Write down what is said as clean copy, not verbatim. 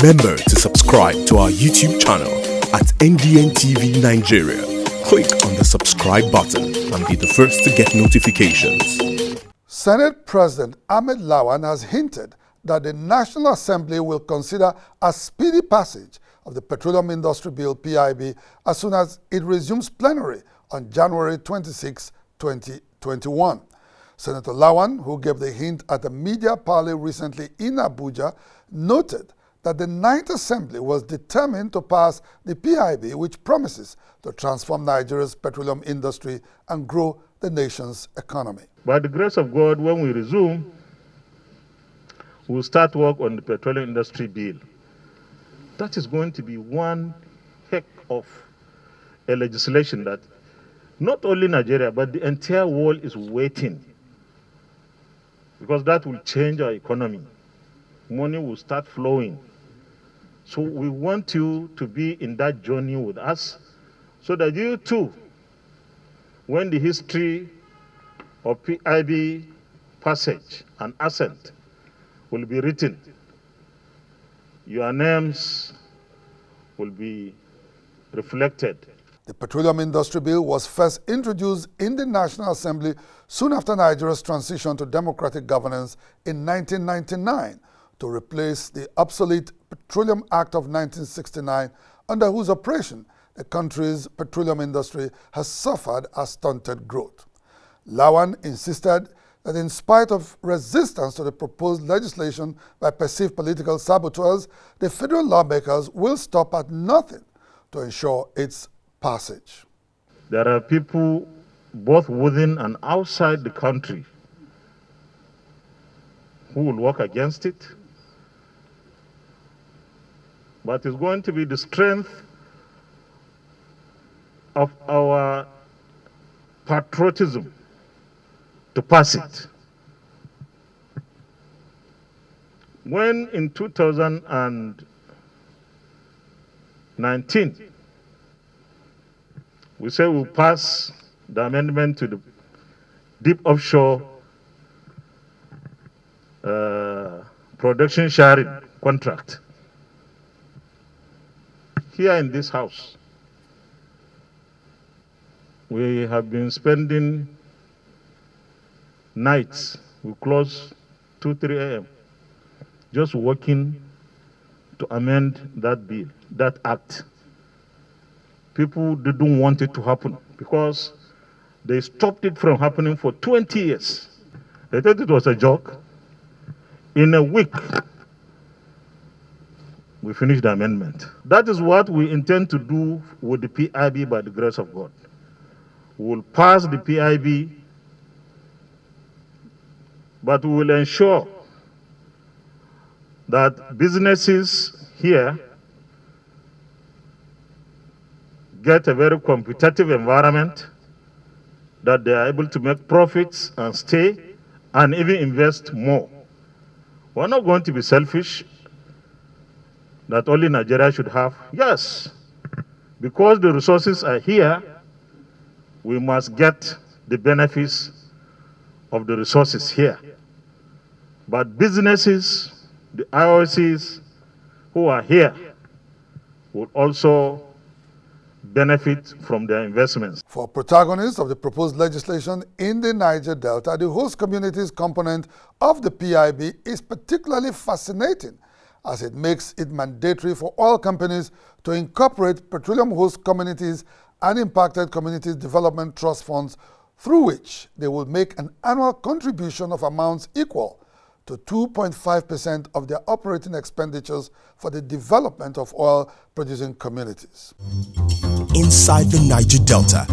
Remember to subscribe to our YouTube channel at NDN TV Nigeria. Click on the subscribe button and be the first to get notifications. Senate President Ahmed Lawan has hinted that the National Assembly will consider a speedy passage of the Petroleum Industry Bill (PIB) as soon as it resumes plenary on January 26, 2021. Senator Lawan, who gave the hint at a media parley recently in Abuja, noted that the Ninth Assembly was determined to pass the PIB, which promises to transform Nigeria's petroleum industry and grow the nation's economy. By the grace of God, when we resume, we'll start work on the Petroleum Industry Bill. That is going to be one heck of a legislation that not only Nigeria, but the entire world is waiting, because that will change our economy. Money will start flowing. So we want you to be in that journey with us, so that you too, when the history of PIB passage and assent will be written, your names will be reflected. The Petroleum Industry Bill was first introduced in the National Assembly soon after Nigeria's transition to democratic governance in 1999 to replace the obsolete Petroleum Act of 1969, under whose operation the country's petroleum industry has suffered a stunted growth. Lawan insisted that in spite of resistance to the proposed legislation by perceived political saboteurs, the federal lawmakers will stop at nothing to ensure its passage. There are people both within and outside the country who will work against it, but it's going to be the strength of our patriotism to pass it. When in 2019, we said we'll pass the amendment to the deep offshore production sharing contract, here in this house, we have been spending nights. We close 2, 3 a.m. just working to amend that bill, that act. People didn't want it to happen because they stopped it from happening for 20 years. They thought it was a joke. In a week, we finished the amendment. That is what we intend to do with the PIB by the grace of God. We will pass the PIB, but we will ensure that businesses here get a very competitive environment, that they are able to make profits and stay and even invest more. We're not going to be selfish that only Nigeria should have. Yes, because the resources are here, we must get the benefits of the resources here. But businesses, the IOCs who are here, will also benefit from their investments. For protagonists of the proposed legislation in the Niger Delta, the host communities component of the PIB is particularly fascinating, as it makes it mandatory for oil companies to incorporate petroleum host communities and impacted communities development trust funds, through which they will make an annual contribution of amounts equal to 2.5% of their operating expenditures for the development of oil-producing communities. Inside the Niger Delta,